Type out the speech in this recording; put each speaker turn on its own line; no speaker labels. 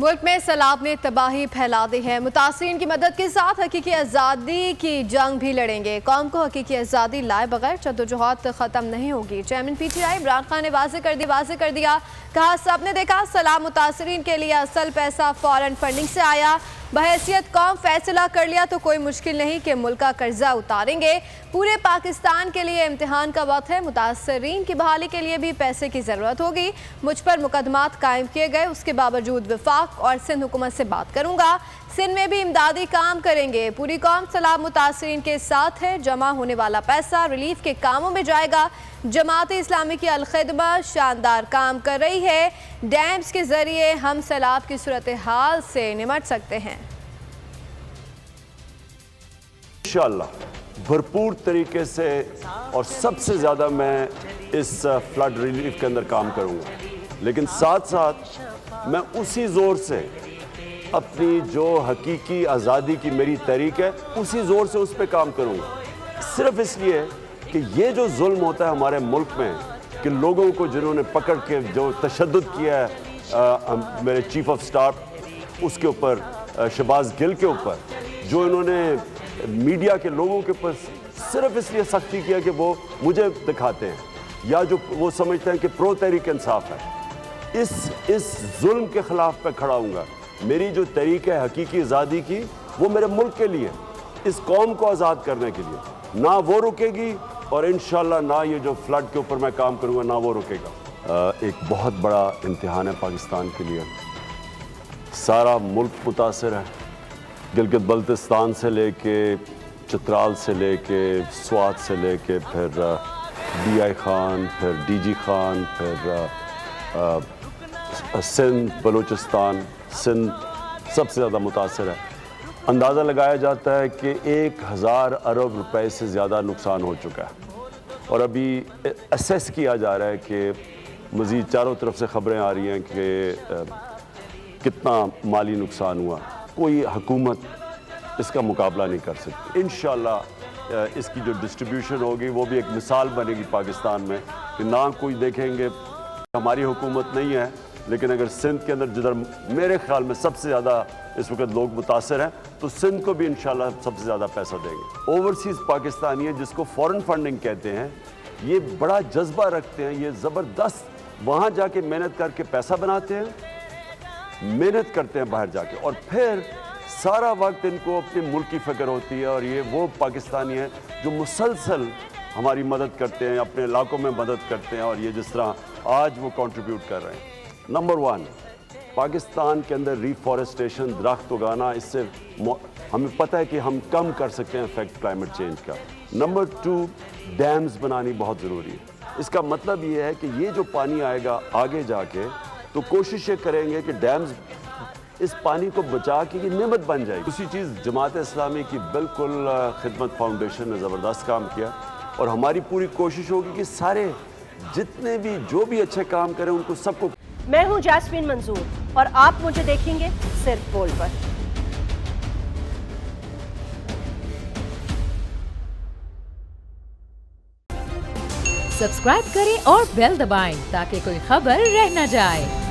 मुल्क में सैलाब ने तबाही फैला दी है। मुतासरीन की मदद के साथ हकीकी आज़ादी की जंग भी लड़ेंगे। कौम को हकीकी आज़ादी लाए बगैर जद्दोजहद ख़त्म नहीं होगी। चेयरमैन PTI इमरान खान ने वाज़ेह कर दिया। कहा, सबने देखा सैलाब मुतासरीन के लिए असल पैसा फॉरेन फंडिंग से आया। बहैसियत कौम फैसला कर लिया तो कोई मुश्किल नहीं कि मुल्क का कर्जा उतारेंगे। पूरे पाकिस्तान के लिए इम्तिहान का वक्त है। मुतासरीन की बहाली के लिए भी पैसे की ज़रूरत होगी। मुझ पर मुकदमात कायम किए गए, उसके बावजूद वफाक और सिंध हुकूमत से बात करूंगा। सिंध में भी इमदादी काम करेंगे। पूरी कौम सैलाब मुतासरीन के साथ है। जमा होने वाला पैसा रिलीफ के कामों में जाएगा। जमात-ए इस्लामी की अल-खिदमत शानदार काम कर रही है। डैम्स के जरिए हम सैलाब की सूरत हाल से निमट सकते हैं।
इंशाअल्लाह भरपूर तरीके से और सबसे ज़्यादा मैं इस फ्लड रिलीफ के अंदर काम करूँगा, लेकिन साथ साथ मैं उसी ज़ोर से अपनी जो हकीकी आज़ादी की मेरी तहरीक है उसी ज़ोर से उस पर काम करूँगा। सिर्फ इसलिए कि ये जो जुल्म होता है हमारे मुल्क में कि लोगों को जिन्होंने पकड़ के जो तशद्दुद किया है मेरे चीफ ऑफ स्टाफ उसके ऊपर शहबाज गिल के ऊपर, जो इन्होंने मीडिया के लोगों के ऊपर सिर्फ इसलिए सख्ती किया कि वो मुझे दिखाते हैं या जो वो समझते हैं कि प्रो तहरीक इंसाफ है, इस जुल्म के ख़िलाफ़ मैं खड़ा हूँगा। मेरी जो तहरीक है हकीकी आज़ादी की वो मेरे मुल्क के लिए, इस कौम को आज़ाद करने के लिए, ना वो रुकेगी और इंशाअल्लाह ना ये जो फ्लड के ऊपर मैं काम करूँगा ना वो रुकेगा। एक बहुत बड़ा इम्तिहान है पाकिस्तान के लिए। सारा मुल्क मुतासर है, गिलगित बल्तिस्तान से लेके चित्राल से लेके स्वात से लेके फिर DI खान, फिर DG खान, फिर सिंध बलूचिस्तान, सिंध सबसे ज़्यादा मुतासर है। अंदाज़ा लगाया जाता है कि 1000 अरब रुपए से ज़्यादा नुकसान हो चुका है और अभी असेस किया जा रहा है कि मज़ीद चारों तरफ से ख़बरें आ रही हैं कि कितना माली नुकसान हुआ। कोई हुकूमत इसका मुकाबला नहीं कर सकती। इंशाअल्लाह इसकी जो डिस्ट्रीब्यूशन होगी वो भी एक मिसाल बनेगी पाकिस्तान में कि ना कोई देखेंगे हमारी हुकूमत नहीं है, लेकिन अगर सिंध के अंदर जिधर मेरे ख्याल में सबसे ज़्यादा इस वक्त लोग मुतासर हैं तो सिंध को भी इंशाल्लाह सबसे ज़्यादा पैसा देंगे। ओवरसीज़ पाकिस्तानी है जिसको फॉरेन फंडिंग कहते हैं, ये बड़ा जज्बा रखते हैं, ये ज़बरदस्त वहाँ जाके मेहनत करके पैसा बनाते हैं, मेहनत करते हैं बाहर जाके और फिर सारा वक्त इनको अपने मुल्क की फ़िक्र होती है। और ये वो पाकिस्तानी हैं जो मुसलसल हमारी मदद करते हैं, अपने इलाकों में मदद करते हैं और ये जिस तरह आज वो कंट्रीब्यूट कर रहे हैं। नंबर 1 पाकिस्तान के अंदर रिफॉरेस्टेशन, दरख्त उगाना, इससे हमें पता है कि हम कम कर सकते हैं इफेक्ट क्लाइमेट चेंज का। नंबर 2 डैम्स बनानी बहुत ज़रूरी है। इसका मतलब ये है कि ये जो पानी आएगा आगे जाके तो कोशिशें करेंगे कि डैम्स इस पानी को बचा के ये नेमत बन जाएगी। दूसरी चीज़ जमात इस्लामी की बिल्कुल खिदमत फाउंडेशन ने ज़बरदस्त काम किया और हमारी पूरी कोशिश होगी कि सारे जितने भी जो भी अच्छे काम करें उनको सबको।
मैं हूं जैस्मीन मंजूर और आप मुझे देखेंगे सिर्फ बोल पर।
सब्सक्राइब करें और बेल दबाएं ताकि कोई खबर रह न जाए।